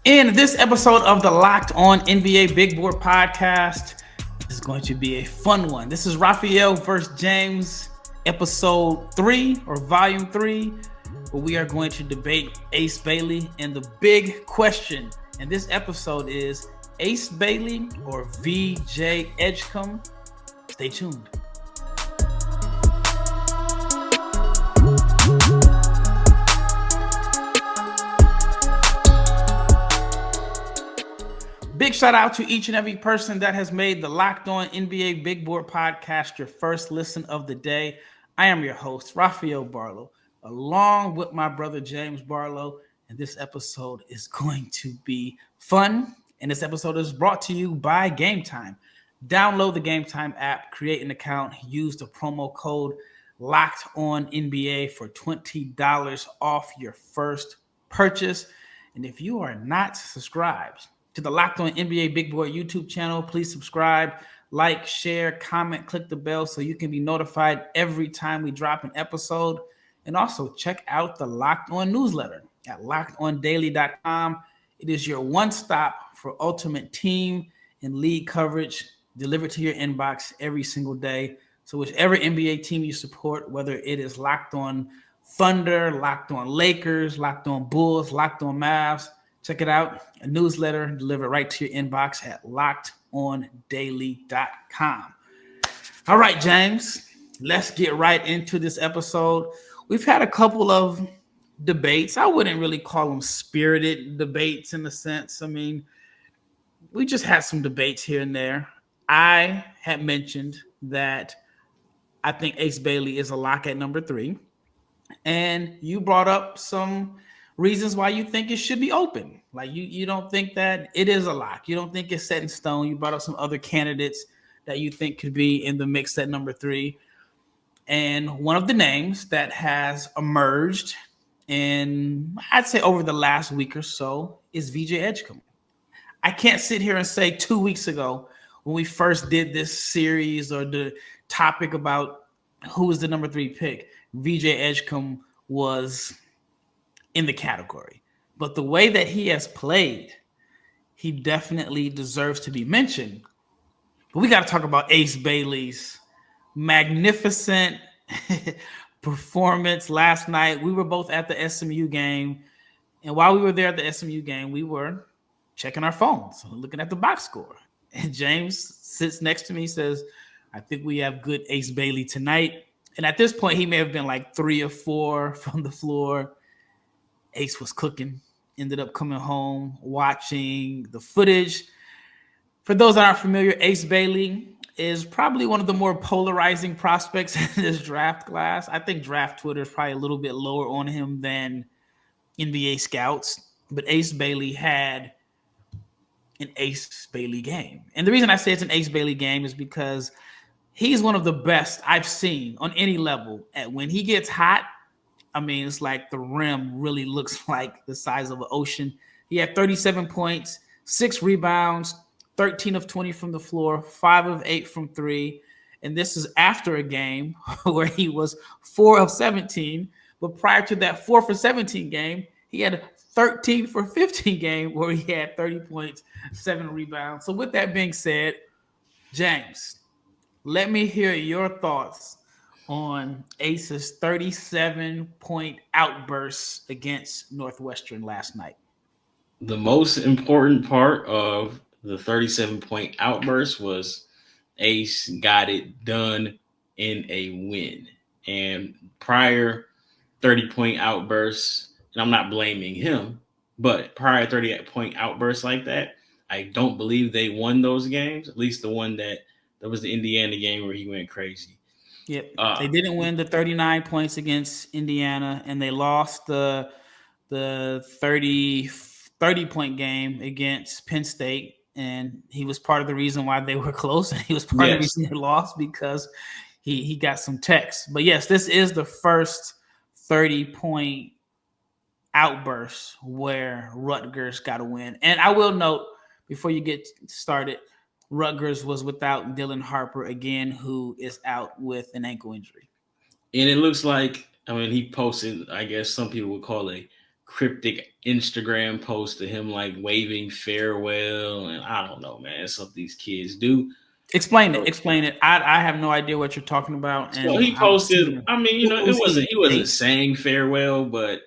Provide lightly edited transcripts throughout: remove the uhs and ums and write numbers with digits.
In this episode of the Locked On NBA Big Board podcast, is going to be a fun one. This is Rafael versus James, episode 3 or volume 3, where we are going to debate Ace Bailey. And the big question in this episode is Ace Bailey or VJ Edgecombe? Stay tuned. Big shout out to each and every person that has made the Locked On NBA Big Board podcast your first listen of the day. I am your host, Rafael Barlowe, along with my brother James Barlowe, and this episode is going to be fun. And this episode is brought to you by Game Time. Download the Game Time app, create an account, use the promo code Locked On NBA for $20 off your first purchase. And if you are not subscribed to the Locked On NBA Big Board YouTube channel, please subscribe, like, share, comment, click the bell so you can be notified every time we drop an episode. And also check out the Locked On newsletter at lockedondaily.com. It is your one-stop for ultimate team and league coverage delivered to your inbox every single day. So whichever NBA team you support, whether it is Locked On Thunder, Locked On Lakers, Locked On Bulls, Locked On Mavs, check it out. A newsletter delivered right to your inbox at lockedondaily.com. All right, James, let's get right into this episode. We've had a couple of debates. I wouldn't really call them spirited debates in a sense. I mean, we just had some debates here and there. I had mentioned that I think Ace Bailey is a lock at number 3. And you brought up some reasons why you think it should be open. Like you don't think that it is a lock. You don't think it's set in stone. You brought up some other candidates that you think could be in the mix at number 3. And one of the names that has emerged in, I'd say over the last week or so, is VJ Edgecombe. I can't sit here and say 2 weeks ago when we first did this series or the topic about who was the number 3 pick, VJ Edgecombe was in the category. But the way that he has played, he definitely deserves to be mentioned. But we got to talk about Ace Bailey's magnificent performance last night. We were both at the SMU game. And while we were there at the SMU game, we were checking our phones, looking at the box score. And James sits next to me, says, I think we have good Ace Bailey tonight. And at this point, he may have been like 3 or 4 from the floor. Ace was cooking, ended up coming home, watching the footage. For those that aren't familiar, Ace Bailey is probably one of the more polarizing prospects in this draft class. I think draft Twitter is probably a little bit lower on him than NBA scouts. But Ace Bailey had an Ace Bailey game. And the reason I say it's an Ace Bailey game is because he's one of the best I've seen on any level. And when he gets hot, I mean, it's like the rim really looks like the size of an ocean. He had 37 points, 6 rebounds, 13 of 20 from the floor, 5 of 8 from 3. And this is after a game where he was 4 of 17. But prior to that 4 for 17 game, he had a 13 for 15 game where he had 30 points, 7 rebounds. So with that being said, James, let me hear your thoughts on Ace's 37-point outburst against Northwestern last night. The most important part of the 37-point outburst was Ace got it done in a win. And prior 30-point outbursts, and I'm not blaming him, but prior 30-point outbursts like that, I don't believe they won those games, at least the one that was the Indiana game where he went crazy. Yep. They didn't win the 39 points against Indiana, and they lost the 30-point game against Penn State. And he was part of the reason why they were close. And he was part of the reason they lost because he got some texts. But yes, this is the first 30-point outburst where Rutgers got a win. And I will note before you get started, Rutgers was without Dylan Harper again, who is out with an ankle injury. And it looks like, I mean, he posted, I guess some people would call a cryptic Instagram post of him like waving farewell, and I don't know, man. It's what these kids do. Explain So, it. Explain it. I have no idea what you're talking about, so and he I'm posted. assuming I mean, who's he wasn't Ace? saying farewell, but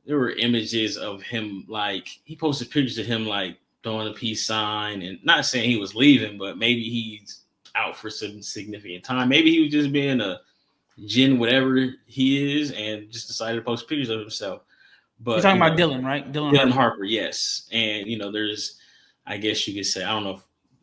there were images of him like he posted pictures of him like throwing a peace sign, and not saying he was leaving, but maybe he's out for some significant time. Maybe he was just being a Jin, whatever he is, and just decided to post pictures of himself. You're But talking about Dylan, right? Dylan Dylan Harper. Harper, yes. And there's, I guess you could say, I don't know if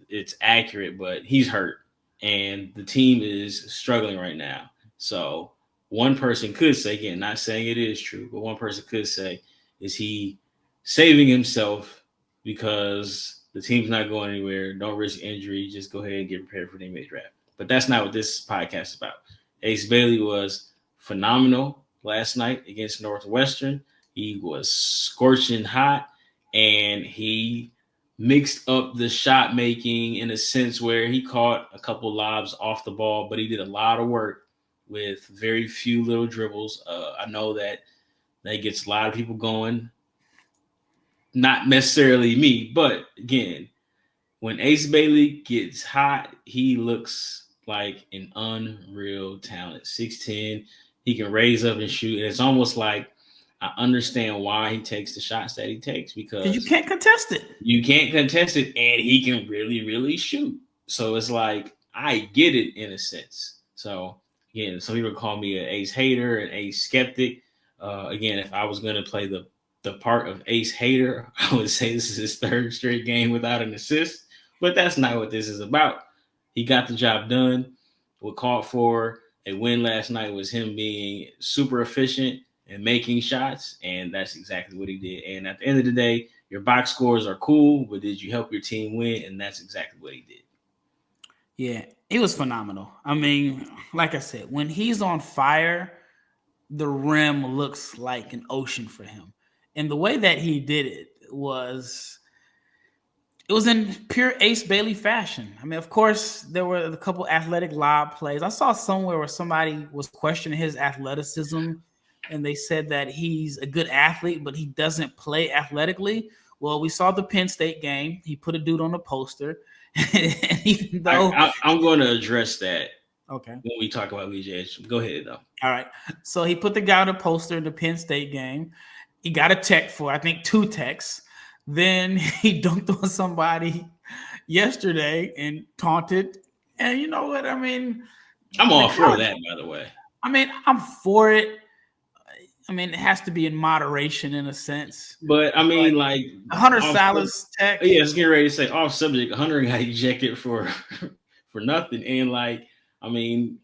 it's accurate, but he's hurt, and the team is struggling right now. So one person could say, again, not saying it is true, but one person could say, is he saving himself because the team's not going anywhere? Don't risk injury. Just go ahead and get prepared for the NBA draft. But that's not what this podcast is about. Ace Bailey was phenomenal last night against Northwestern. He was scorching hot, and he mixed up the shot making in a sense where he caught a couple lobs off the ball, but he did a lot of work with very few little dribbles. I know that gets a lot of people going. Not necessarily me, but again, when Ace Bailey gets hot, he looks like an unreal talent. 6'10", he can raise up and shoot. And it's almost like I understand why he takes the shots that he takes, because you can't contest it. You can't contest it, and he can really, really shoot. So it's like I get it in a sense. So again, some people call me an Ace hater, an Ace skeptic. Again, if I was going to play the part of Ace hater, I would say this is his third straight game without an assist. But that's not what this is about. He got the job done. What called for a win last night was him being super efficient and making shots, and that's exactly what he did. And at the end of the day, your box scores are cool, but did you help your team win? And that's exactly what he did. Yeah, it was phenomenal. I mean, like I said, when he's on fire, the rim looks like an ocean for him. And the way that he did it was in pure Ace Bailey fashion. I mean, of course, there were a couple athletic lob plays. I saw somewhere where somebody was questioning his athleticism, and they said that he's a good athlete, but he doesn't play athletically. Well, we saw the Penn State game. He put a dude on the poster. And even though I'm going to address that okay when we talk about VJ Edgecombe. Go ahead, though. All right. So he put the guy on the poster in the Penn State game. He got a tech for, I think, 2 techs. Then he dunked on somebody yesterday and taunted. And you know what? I mean, I'm all for that, by the way. I mean, I'm for it. I mean, it has to be in moderation in a sense. But I mean, like Hunter Salas tech. Yeah, I was getting ready to say off subject. Hunter got ejected for nothing. And like, I mean,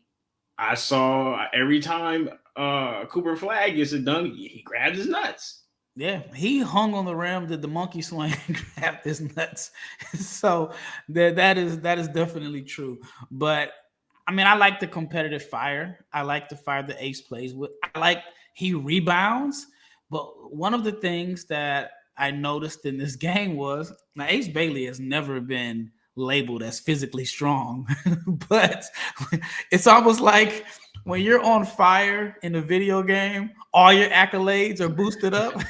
I saw every time Cooper Flag gets a dunk, he grabs his nuts. Yeah, he hung on the rim, did the monkey swing, grabbed his nuts. So that is definitely true. But I mean, I like the competitive fire. I like the fire that Ace plays with. I like he rebounds. But one of the things that I noticed in this game was now Ace Bailey has never been labeled as physically strong, but it's almost like when you're on fire in a video game, all your accolades are boosted up.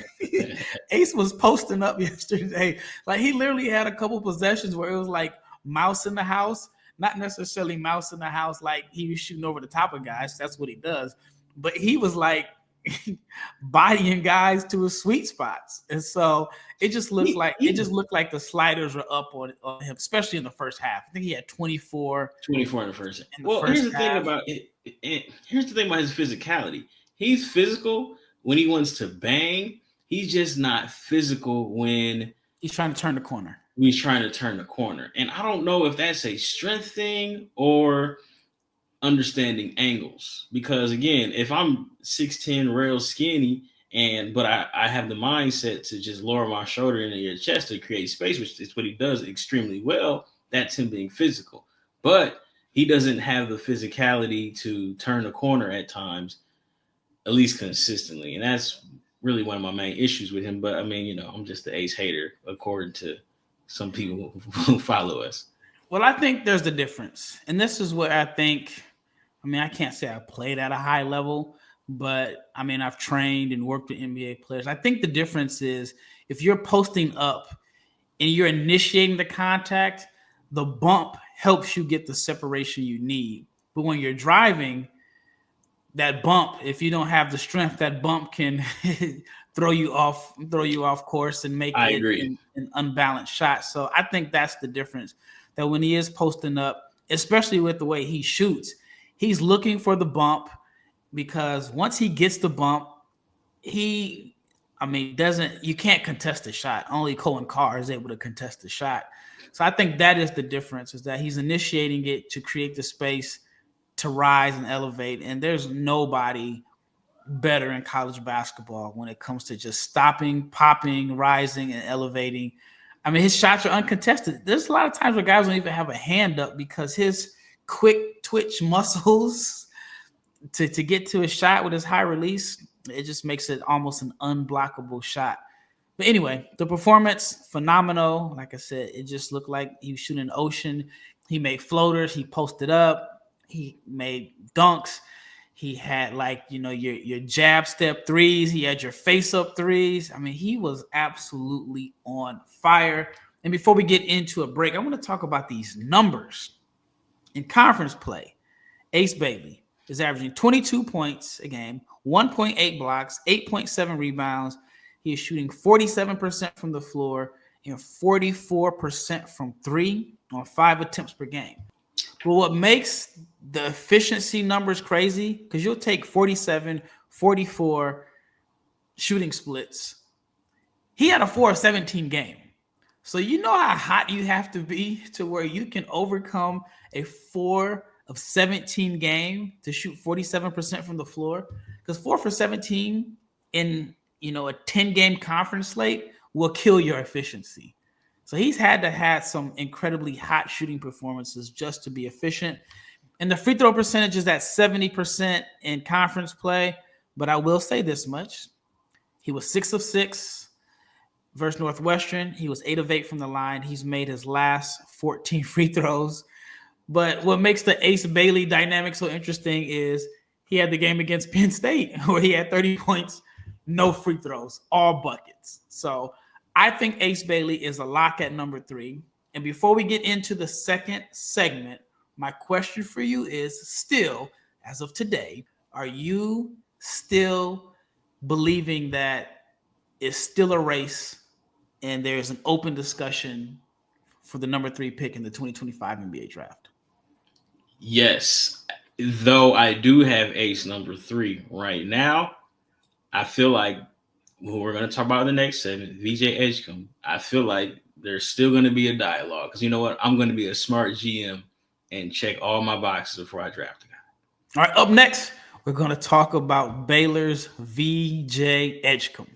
Ace was posting up yesterday. Like he literally had a couple possessions where it was like mouse in the house, not necessarily mouse in the house like he was shooting over the top of guys. That's what he does. But he was like bodying guys to his sweet spots. And so it just looks like the sliders were up on him, especially in the first half. I think he had 24 in the first. Here's the thing about it. Here's the thing about his physicality. He's physical when he wants to bang. He's just not physical when he's trying to turn the corner. And I don't know if that's a strength thing or understanding angles, because again, if I'm 6'10", real skinny, but I have the mindset to just lower my shoulder into your chest to create space, which is what he does extremely well, that's him being physical. But he doesn't have the physicality to turn the corner at times, at least consistently, and that's really one of my main issues with him. But I mean, I'm just the Ace hater according to some people who follow us. Well, I think there's the difference, and this is what I think. I mean, I can't say I played at a high level, but I mean, I've trained and worked with NBA players. I think the difference is if you're posting up and you're initiating the contact, the bump helps you get the separation you need. But when you're driving, that bump, if you don't have the strength, that bump can throw you off course and make I it agree. an unbalanced shot. So I think that's the difference. That when he is posting up, especially with the way he shoots, he's looking for the bump because once he gets the bump, you can't contest the shot. Only Cohen Carr is able to contest the shot. So I think that is the difference, is that he's initiating it to create the space to rise and elevate. And there's nobody better in college basketball when it comes to just stopping, popping, rising, and elevating. I mean, his shots are uncontested. There's a lot of times where guys don't even have a hand up because his quick twitch muscles to get to a shot with his high release, it just makes it almost an unblockable shot. But anyway, the performance, phenomenal. Like I said, it just looked like he was shooting an ocean. He made floaters. He posted up. He made dunks. He had your jab step threes. He had your face up threes. I mean, he was absolutely on fire. And before we get into a break, I want to talk about these numbers. In conference play, Ace Bailey is averaging 22 points a game, 1.8 blocks, 8.7 rebounds. He is shooting 47% from the floor and 44% from three on 5 attempts per game. But what makes the efficiency numbers crazy, because you'll take 47, 44 shooting splits. He had a 4 of 17 game. So you know how hot you have to be to where you can overcome a 4 of 17 game to shoot 47% from the floor? Because 4 for 17 in a 10-game conference slate will kill your efficiency. So he's had to have some incredibly hot shooting performances just to be efficient. And the free throw percentage is at 70% in conference play. But I will say this much. He was 6 of 6 versus Northwestern. He was 8 of 8 from the line. He's made his last 14 free throws. But what makes the Ace Bailey dynamic so interesting is he had the game against Penn State where he had 30 points, no free throws, all buckets. So I think Ace Bailey is a lock at number 3. And before we get into the second segment, my question for you is still, as of today, are you still believing that it's still a race and there's an open discussion for the number 3 pick in the 2025 NBA draft? Yes. Though I do have Ace number 3 right now, I feel like who we're going to talk about in the next segment, VJ Edgecombe, I feel like there's still going to be a dialogue. Because you know what? I'm going to be a smart GM and check all my boxes before I draft a guy. All right, up next, we're going to talk about Baylor's VJ Edgecombe.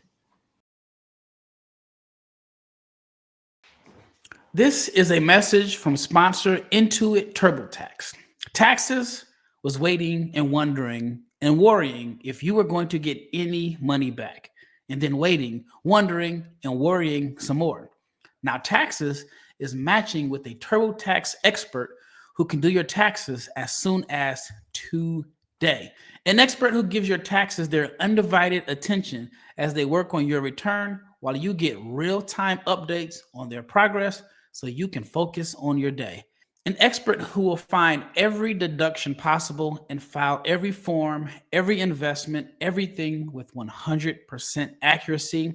This is a message from sponsor Intuit TurboTax. Taxes was waiting and wondering and worrying if you were going to get any money back, and then waiting, wondering, and worrying some more. Now, Taxes is matching with a TurboTax expert who can do your taxes as soon as today. An expert who gives your taxes their undivided attention as they work on your return while you get real-time updates on their progress so you can focus on your day. An expert who will find every deduction possible and file every form, every investment, everything with 100% accuracy,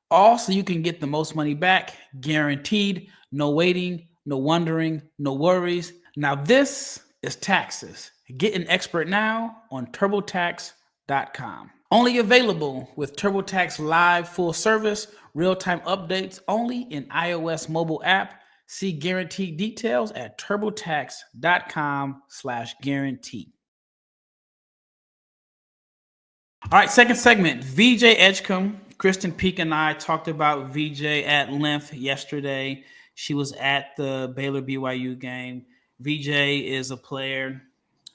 all so you can get the most money back, guaranteed, no waiting, no wondering, no worries. Now this is Taxes. Get an expert now on TurboTax.com. Only available with TurboTax Live full service, real-time updates only in iOS mobile app. See guaranteed details at turbotax.com/guarantee. All right, second segment, VJ Edgecombe. Kristen Peek and I talked about VJ at length yesterday. She was at the Baylor BYU game. VJ is a player,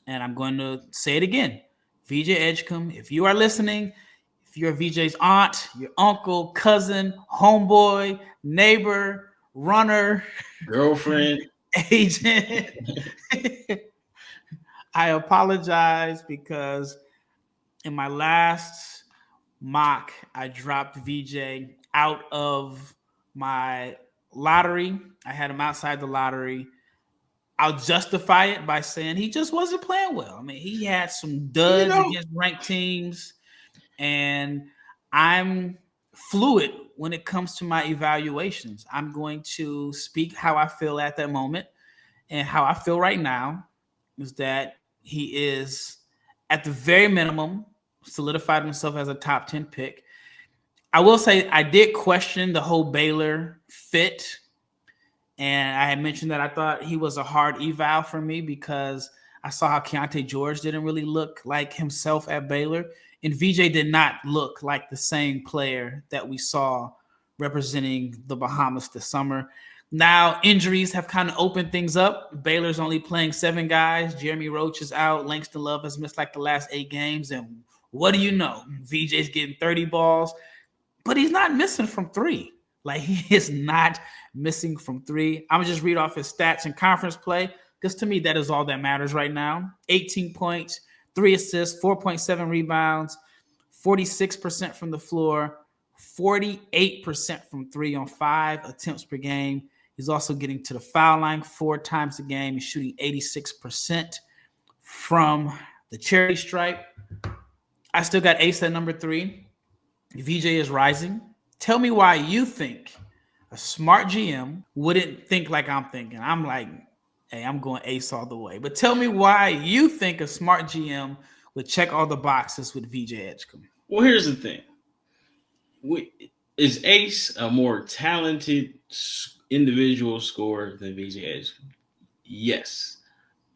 and I'm going to say it again. VJ Edgecombe, if you are listening, if you're VJ's aunt, your uncle, cousin, homeboy, neighbor, runner, Girlfriend, agent, I apologize because in my last mock, I dropped VJ out of my lottery. I had him outside the lottery. I'll justify it by saying he just wasn't playing well. I mean, he had some duds against ranked teams, and I'm fluid when it comes to my evaluations. I'm going to speak how I feel at that moment, and how I feel right now is that he is, at the very minimum, solidified himself as a top 10 pick. I will say I did question the whole Baylor fit. And I had mentioned that I thought he was a hard eval for me because I saw how Keontae George didn't really look like himself at Baylor. And VJ did not look like the same player that we saw representing the Bahamas this summer. Now, injuries have kind of opened things up. Baylor's only playing 7 guys. Jeremy Roach is out. Langston Love has missed like the last 8 games. And what do you know? VJ's getting 30 balls, but he's not missing from 3. Like, he is not missing from 3. I'm going to just read off his stats in conference play, because to me, that is all that matters right now. 18 points, 3 assists, 4.7 rebounds, 46% from the floor, 48% from 3 on 5 attempts per game. He's also getting to the foul line 4 times a game. He's shooting 86% from the charity stripe. I still got Ace at number 3. VJ is rising. Tell me why you think a smart GM wouldn't think like I'm thinking. I'm like, hey, I'm going Ace all the way. But tell me why you think a smart GM would check all the boxes with VJ Edgecombe. Well, here's the thing. Is Ace a more talented individual scorer than VJ Edgecombe? Yes.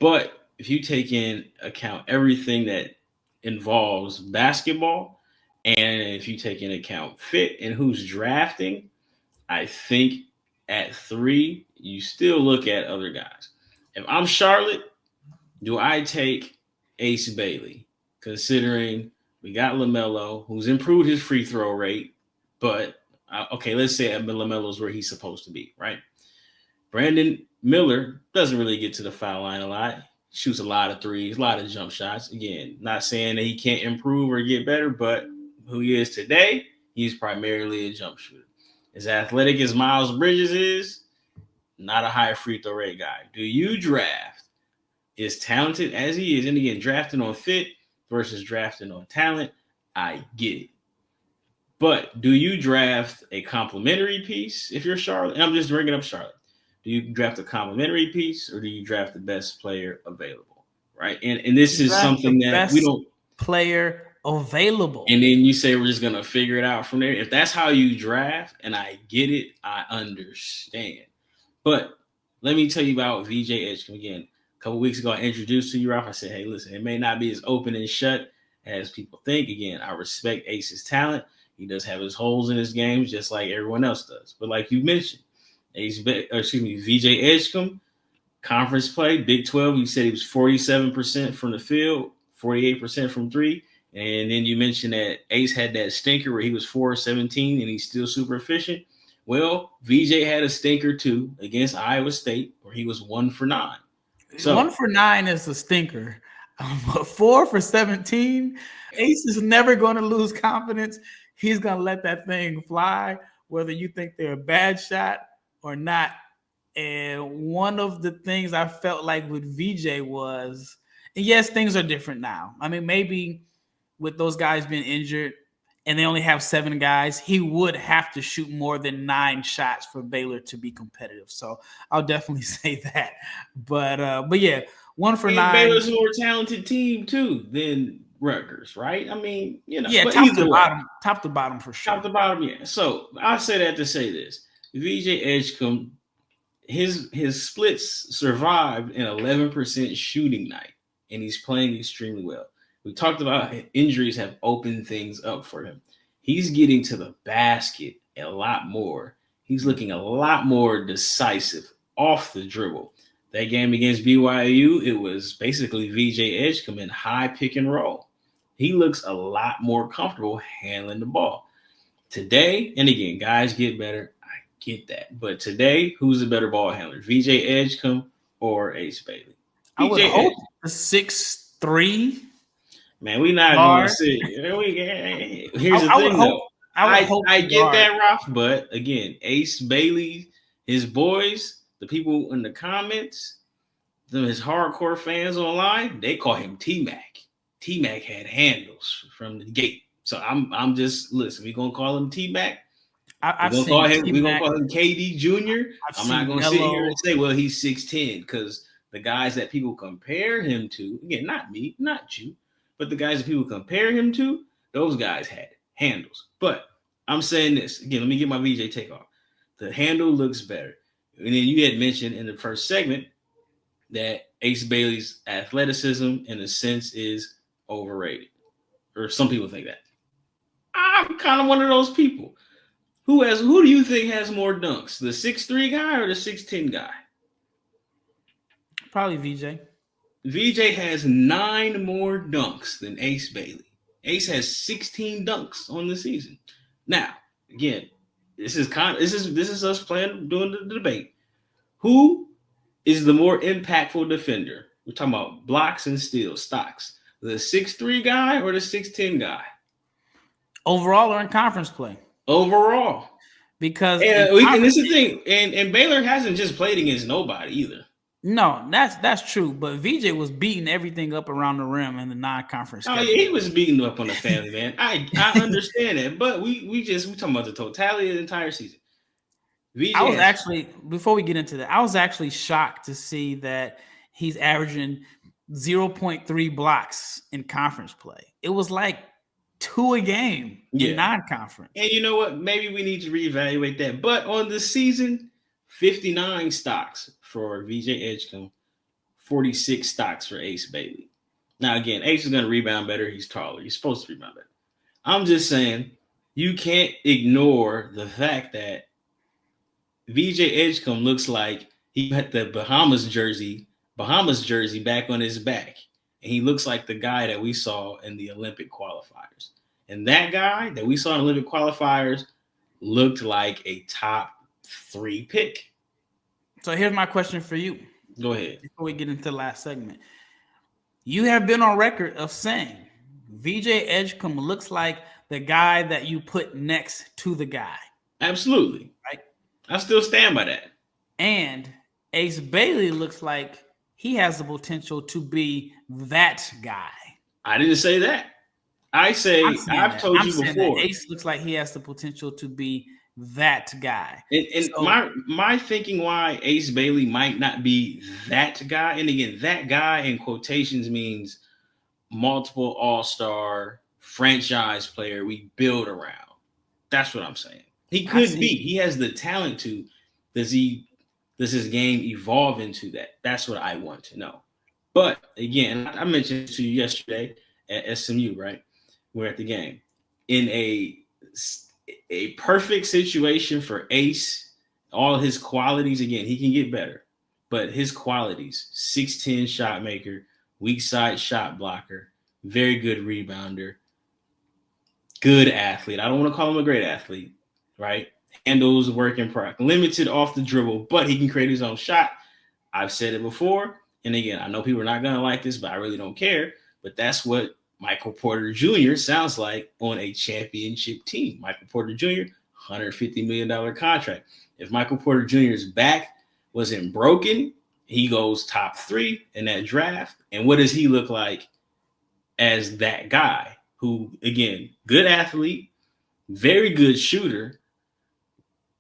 But if you take in account everything that involves basketball, and if you take into account fit and who's drafting, I think at 3, you still look at other guys. If I'm Charlotte, do I take Ace Bailey, considering we got LaMelo, who's improved his free throw rate, but okay, let's say LaMelo's where he's supposed to be, right? Brandon Miller doesn't really get to the foul line a lot. Shoots a lot of threes, a lot of jump shots. Again, not saying that he can't improve or get better, but who he is today, he's primarily a jump shooter. As athletic as Miles Bridges is, not a high free throw rate guy. Do you draft as talented as he is? And again, drafting on fit versus drafting on talent, I get it. But do you draft a complimentary piece if you're Charlotte? And I'm just bringing up Charlotte. Do you draft a complimentary piece, or do you draft the best player available? Right. And this is something that we don't player available. And then you say we're just going to figure it out from there. If that's how you draft, and I get it, I understand. But let me tell you about VJ Edgecombe again. A couple weeks ago, I introduced to you, Ralph. I said, hey, listen, it may not be as open and shut as people think. Again, I respect Ace's talent. He does have his holes in his games, just like everyone else does. But like you mentioned, VJ Edgecombe, conference play, Big 12, you said he was 47% from the field, 48% from 3. And then you mentioned that Ace had that stinker where he was 4-17 and he's still super efficient. Well, VJ had a stinker too against Iowa State where he was 1 for 9. So 1 for 9 is a stinker. 4 for 17. Ace is never going to lose confidence. He's going to let that thing fly, whether you think they're a bad shot or not. And one of the things I felt like with VJ was, and yes, things are different now. I mean, maybe with those guys being injured and they only have 7 guys, he would have to shoot more than 9 shots for Baylor to be competitive. So I'll definitely say that. But yeah, 1 for 9. Baylor's a more talented team too than Rutgers, right? I mean, you know, yeah, top to bottom for sure. Top to bottom, yeah. So I say that to say this: VJ Edgecombe, his splits survived an 11% shooting night, and he's playing extremely well. We talked about injuries have opened things up for him. He's getting to the basket a lot more. He's looking a lot more decisive off the dribble. That game against BYU, it was basically VJ Edgecombe in high pick and roll. He looks a lot more comfortable handling the ball. Today, and again, guys get better. I get that. But today, who's the better ball handler? VJ Edgecombe or Ace Bailey? I would hope 6'3". Man, we not going to sit. Here's the thing, though. I get that, Ralph, but again, Ace Bailey, his boys, the people in the comments, his hardcore fans online, they call him T-Mac. T-Mac had handles from the gate. So I'm just listen. We're gonna call him T-Mac. We're gonna call him KD Jr. I'm not gonna sit here and say, well, he's 6'10", because the guys that people compare him to, again, not me, not you, but the guys that people compare him to, those guys had handles. But I'm saying this again. Let me get my VJ take off. The handle looks better, and then you had mentioned in the first segment that Ace Bailey's athleticism, in a sense, is overrated, or some people think that. I'm kind of one of those people. Who do you think has more dunks, the 6'3" guy or the 6'10" guy? Probably VJ. VJ has 9 more dunks than Ace Bailey. Ace has 16 dunks on the season. Now, again, this is us doing the debate. Who is the more impactful defender? We're talking about blocks and steals, stocks. The 6'3" guy or the 6'10" guy? Overall or in conference play? Overall. Because and this is the thing, and Baylor hasn't just played against nobody either. No, that's true. But VJ was beating everything up around the rim in the non-conference. Oh yeah, he was beating up on the family, man. I understand that, but we talking about the totality of the entire season. I was actually, before we get into that, I was actually shocked to see that he's averaging 0.3 blocks in conference play. It was like 2 a game in non-conference. And you know what? Maybe we need to reevaluate that. But on the season, 59 stocks for VJ Edgecombe, 46 stocks for Ace Bailey. Now, again, Ace is going to rebound better. He's taller. He's supposed to rebound better. I'm just saying, you can't ignore the fact that VJ Edgecombe looks like he had the Bahamas jersey back on his back. And he looks like the guy that we saw in the Olympic qualifiers. And that guy that we saw in Olympic qualifiers looked like a top 3 pick. So here's my question for you. Go ahead. Before we get into the last segment. You have been on record of saying VJ Edgecombe looks like the guy that you put next to the guy. Absolutely. Right? I still stand by that. And Ace Bailey looks like he has the potential to be that guy. I didn't say that. I've told you before. Ace looks like he has the potential to be that guy. And so, my thinking why Ace Bailey might not be that guy, and again, that guy in quotations means multiple all-star franchise player we build around. That's what I'm saying. He could be. He has the talent to. Does his game evolve into that? That's what I want to know. But again, I mentioned to you yesterday at SMU, right? We're at the game. In a perfect situation for Ace, all his qualities, again, he can get better. But his qualities, 6'10" shot maker, weak side shot blocker, very good rebounder, good athlete. I don't want to call him a great athlete, right? Handles, work in progress, limited off the dribble, but he can create his own shot. I've said it before. And again, I know people are not going to like this, but I really don't care. But that's what Michael Porter Jr. sounds like on a championship team. Michael Porter Jr., $150 million contract. If Michael Porter Jr.'s back wasn't broken, he goes top 3 in that draft. And what does he look like as that guy who, again, good athlete, very good shooter,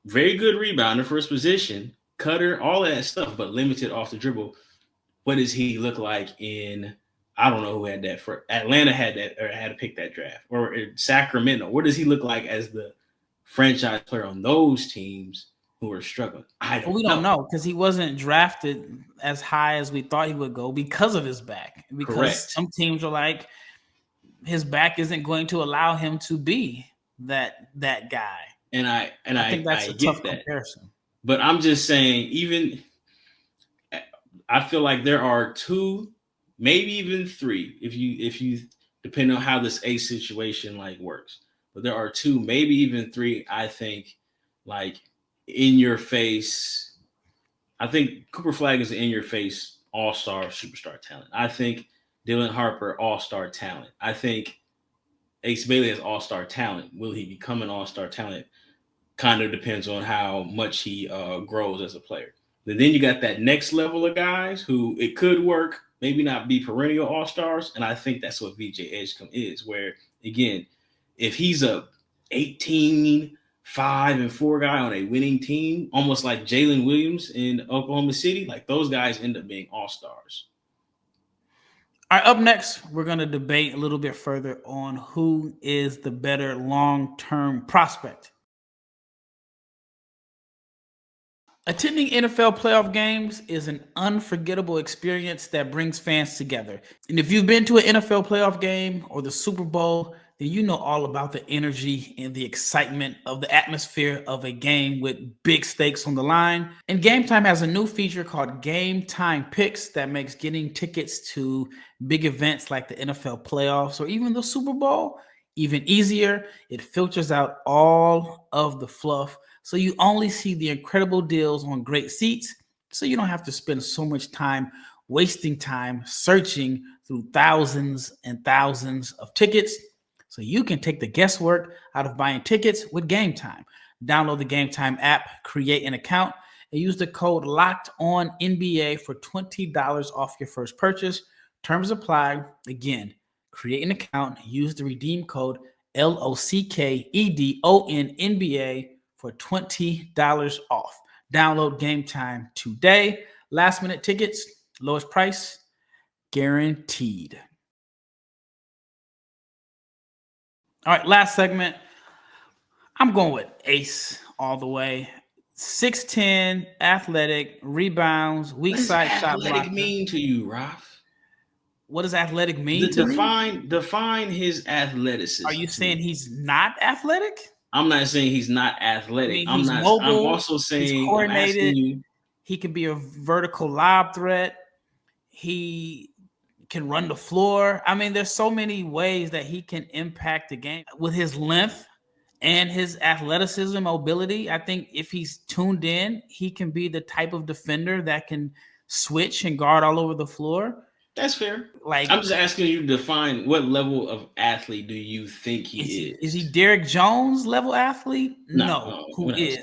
very good rebounder for his position, cutter, all of that stuff, but limited off the dribble. What does he look like in, I don't know who had that for Atlanta had that or had to pick that draft, or in Sacramento? What does he look like as the franchise player on those teams who are struggling? We don't know because he wasn't drafted as high as we thought he would go because of his back. Because Correct. Some teams are like, his back isn't going to allow him to be that guy. And I think that's a tough comparison. But I'm just saying, even I feel like there are 2, maybe even 3, if you depend on how this Ace situation like works. But there are 2, maybe even 3, I think, like in your face. I think Cooper Flagg is an in your face all-star superstar talent. I think Dylan Harper, all-star talent. I think Ace Bailey has all-star talent. Will he become an all-star talent? Kind of depends on how much he grows as a player. But then you got that next level of guys who it could work, maybe not be perennial all-stars, and I think that's what VJ Edgecombe is, where, again, if he's a 18, 5, and 4 guy on a winning team, almost like Jalen Williams in Oklahoma City, like those guys end up being all-stars. All right, up next, we're going to debate a little bit further on who is the better long-term prospect. Attending NFL playoff games is an unforgettable experience that brings fans together. And if you've been to an NFL playoff game or the Super Bowl, then you know all about the energy and the excitement of the atmosphere of a game with big stakes on the line. And Game Time has a new feature called Game Time Picks that makes getting tickets to big events like the NFL playoffs or even the Super Bowl even easier. It filters out all of the fluff, so you only see the incredible deals on great seats, so you don't have to spend so much time wasting time searching through thousands and thousands of tickets. So you can take the guesswork out of buying tickets with Game Time. Download the Game Time app, create an account, and use the code LOCKEDONNBA for $20 off your first purchase. Terms apply. Again, create an account, use the redeem code LOCKEDONNBA for $20 off. Download Game Time today. Last minute tickets, lowest price, guaranteed. All right, last segment. I'm going with Ace all the way. 6'10", athletic, rebounds, weak side shot blocker. What does athletic mean to you, Raf? What does athletic mean to me? Define his athleticism. Are you saying he's not athletic? I'm not saying he's not athletic. I mean, he's mobile. I'm also saying he's coordinated. He can be a vertical lob threat. He can run the floor. I mean, there's so many ways that he can impact the game with his length and his athleticism, mobility. I think if he's tuned in, he can be the type of defender that can switch and guard all over the floor. That's fair. Like, I'm just asking you to define what level of athlete do you think he is? Is he Derrick Jones level athlete? No. Who is?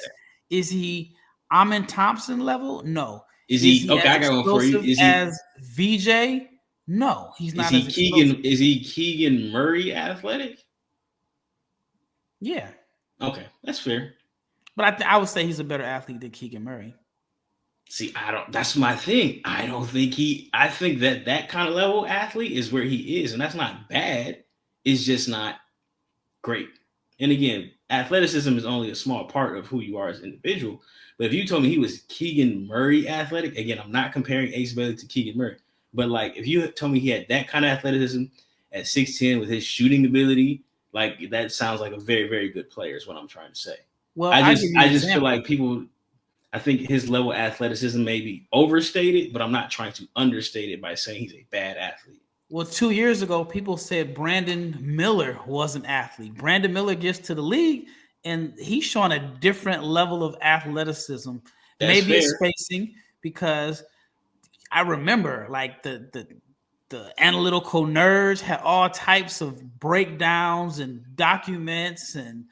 Is he Amin Thompson level? No. Is he okay? I got one for you. Is he as VJ? No, he's not. Is he Keegan Murray athletic? Yeah. Okay, that's fair. But I would say he's a better athlete than Keegan Murray. See, that's my thing. I think that kind of level athlete is where he is, and that's not bad. It's just not great. And again, athleticism is only a small part of who you are as an individual. But if you told me he was Keegan Murray athletic, again, I'm not comparing Ace Bailey to Keegan Murray. But like, if you told me he had that kind of athleticism at 6'10" with his shooting ability, like that sounds like a very, very good player is what I'm trying to say. Well, I just feel like people, I think his level of athleticism may be overstated, but I'm not trying to understate it by saying he's a bad athlete. Well, 2 years ago, people said Brandon Miller was an athlete. Brandon Miller gets to the league, and he's showing a different level of athleticism. Maybe it's spacing, because I remember like the analytical nerds had all types of breakdowns and documents and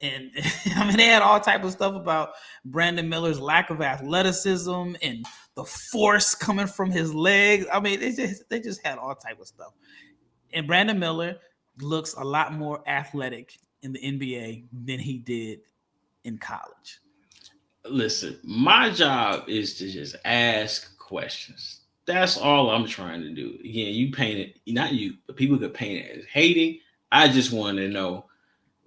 I mean, they had all type of stuff about Brandon Miller's lack of athleticism and the force coming from his legs. I mean, they just had all type of stuff. And Brandon Miller looks a lot more athletic in the NBA than he did in college. Listen, my job is to just ask questions. That's all I'm trying to do. Again, you paint it, not you, but people could paint it as hating. I just want to know,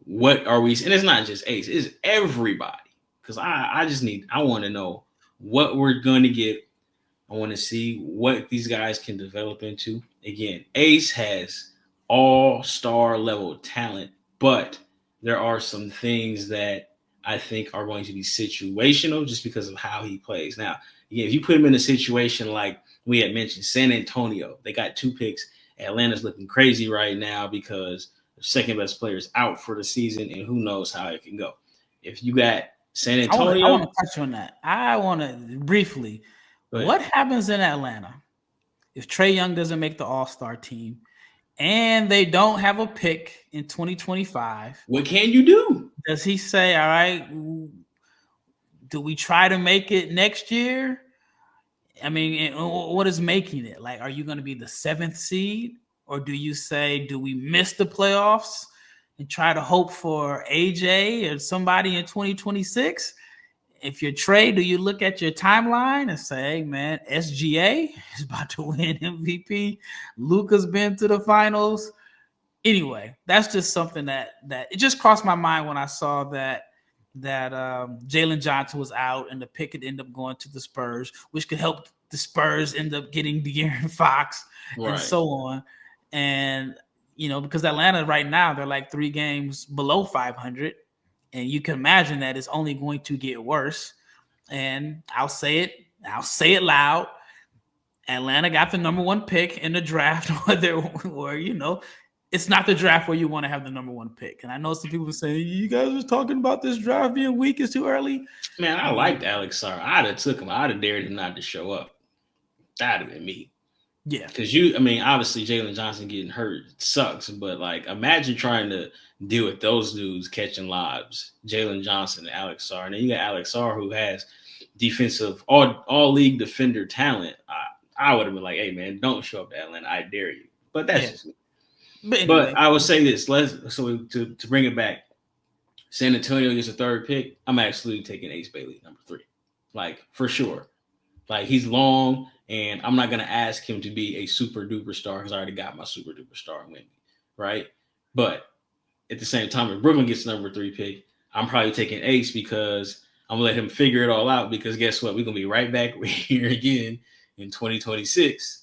what are we, and it's not just Ace, it's everybody. Because I want to know what we're going to get. I want to see what these guys can develop into. Again, Ace has all-star level talent, but there are some things that I think are going to be situational just because of how he plays. Now, again, if you put him in a situation like we had mentioned, San Antonio, they got 2 picks. Atlanta's looking crazy right now because the second best player is out for the season, and who knows how it can go. If you got San Antonio, I want to touch on that. I want to briefly. What happens in Atlanta if Trae Young doesn't make the All-Star team and they don't have a pick in 2025, what can you do? does he say, all right, do we try to make it next year? I mean, what is making it? Like, are you going to be the 7th seed? Or do you say, do we miss the playoffs and try to hope for AJ or somebody in 2026? If you're Trae, do you look at your timeline and say, hey, man, SGA is about to win MVP? Luka's been to the finals. Anyway, that's just something that it just crossed my mind when I saw that Jalen Johnson was out and the pick could end up going to the Spurs, which could help the Spurs end up getting De'Aaron Fox and so on. And, because Atlanta right now, they're like 3 games below 500. And you can imagine that it's only going to get worse. And I'll say it loud. Atlanta got the number 1 pick in the draft, where it's not the draft where you want to have the number 1 pick. And I know some people say, you guys are talking about this draft being weak, it's too early. Man, I liked Alex Sarr. I'd have took him. I'd have dared him not to show up. That'd have been me. Yeah. Because obviously Jalen Johnson getting hurt sucks, but like imagine trying to deal with those dudes catching lobs, Jalen Johnson and Alex Sarr. And then you got Alex Sarr who has defensive all league defender talent. I would have been like, hey man, don't show up to Atlanta. I dare you. But that's just me. But, anyway. But I would say this. To bring it back, San Antonio gets a 3rd pick. I'm absolutely taking Ace Bailey, number 3. Like, for sure. Like, he's long, and I'm not going to ask him to be a super duper star because I already got my super duper star in Wemby, right? But at the same time, if Brooklyn gets number 3 pick, I'm probably taking Ace because I'm going to let him figure it all out because guess what? We're going to be right back here again in 2026.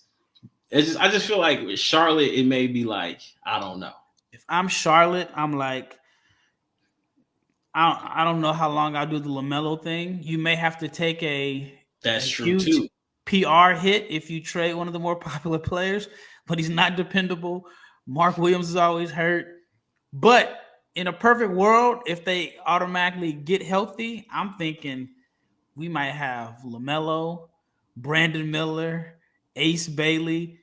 I just feel like with Charlotte, it may be like, I don't know. If I'm Charlotte, I'm like, I don't know how long I'll do the LaMelo thing. You may have to take a huge too. PR hit if you trade one of the more popular players, but he's not dependable. Mark Williams is always hurt. But in a perfect world, if they automatically get healthy, I'm thinking we might have LaMelo, Brandon Miller, Ace Bailey.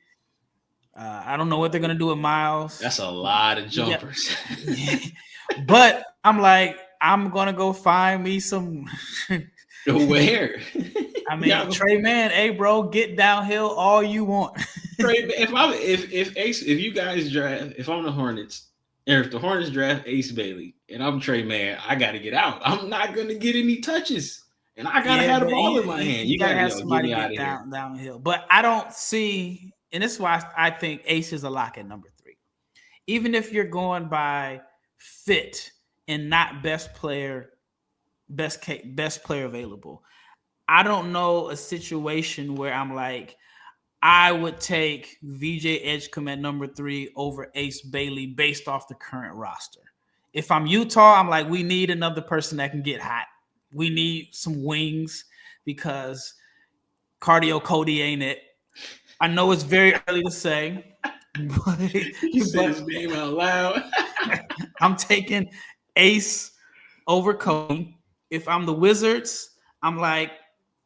I don't know what they're going to do with Miles. That's a lot of jumpers. Yeah. But I'm like, I'm going to go find me some. Where? I mean, Trae, man, hey, bro, get downhill all you want. Trae, if you guys draft, if I'm the Hornets, or if the Hornets draft Ace Bailey, and I'm Trae, man, I got to get out. I'm not going to get any touches. And I gotta have the ball in my hand. You gotta have somebody get downhill. But I don't see, and this is why I think Ace is a lock at number 3. Even if you're going by fit and not best player available, I don't know a situation where I'm like, I would take VJ Edgecombe at number 3 over Ace Bailey based off the current roster. If I'm Utah, I'm like, we need another person that can get hot. We need some wings because Cardio Cody ain't it. I know it's very early to say, but you said his name out loud. I'm taking Ace over Cody. If I'm the Wizards, I'm like,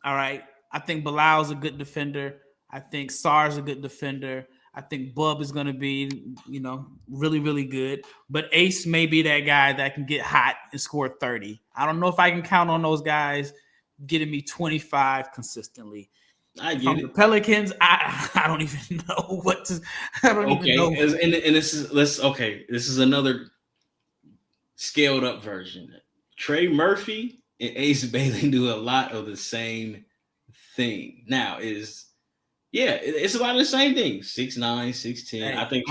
all right, I think Bilal's a good defender. I think Sarr's a good defender. I think Bub is going to be, really, really good. But Ace may be that guy that can get hot and score 30. I don't know if I can count on those guys getting me 25 consistently. I get it. The Pelicans, I don't even know what to. I don't even know. And this is another scaled up version. Trey Murphy and Ace Bailey do a lot of the same thing. Now it's a lot of the same thing. 6'9", 6'10". Hey, I think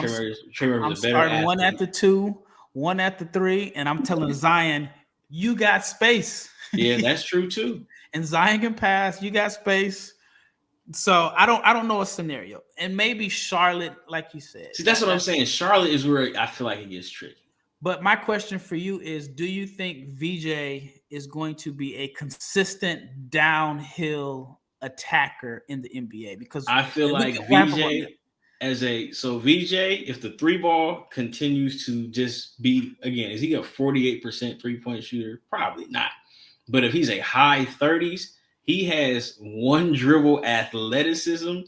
Trey Murphy's a better athlete. One at the 2, one at the 3, and I'm telling Zion, you got space. Yeah, that's true too. And Zion can pass. You got space. So I don't know a scenario. And maybe Charlotte, like you said. See, that's what I'm saying. Charlotte is where I feel like it gets tricky. But my question for you is, do you think VJ is going to be a consistent downhill attacker in the NBA? Because I feel like VJ if the 3 ball continues to just be, again, is he a 48% 3-point shooter? Probably not. But if he's a high 30s, he has one dribble athleticism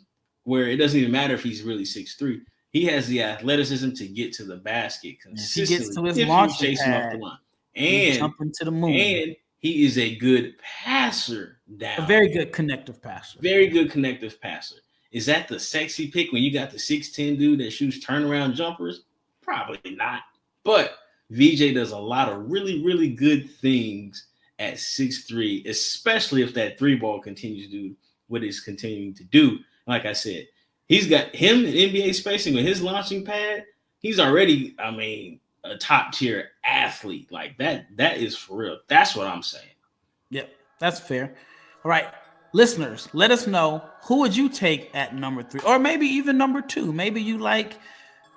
where it doesn't even matter if he's really 6'3". He has the athleticism to get to the basket consistently. If he gets to his if launch you chase him off the line, and jumping to the moon, and he is a good passer down. A very good connective passer. Very good connective passer. Is that the sexy pick when you got the 6'10" dude that shoots turnaround jumpers? Probably not. But VJ does a lot of really, really good things at 6'3", especially if that 3-ball continues to do what it's continuing to do. Like I said, he's got him in NBA spacing with his launching pad. He's already, a top tier athlete. Like that is for real. That's what I'm saying. Yep, that's fair. All right. Listeners, let us know, who would you take at number 3, or maybe even number 2? Maybe you like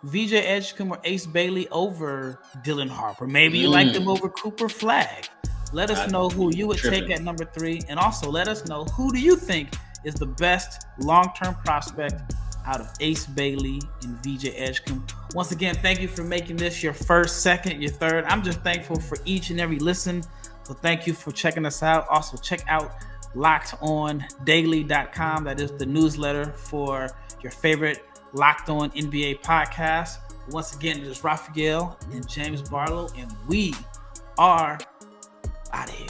VJ Edgecombe or Ace Bailey over Dylan Harper. Maybe you like them over Cooper Flagg. Let us know who you would take at number 3, and also let us know, who do you think is the best long-term prospect out of Ace Bailey and VJ Edgecombe. Once again, thank you for making this your first, second, your third. I'm just thankful for each and every listen. So thank you for checking us out. Also, check out LockedOnDaily.com. That is the newsletter for your favorite Locked On NBA podcast. Once again, it is Rafael and James Barlowe, and we are out of here.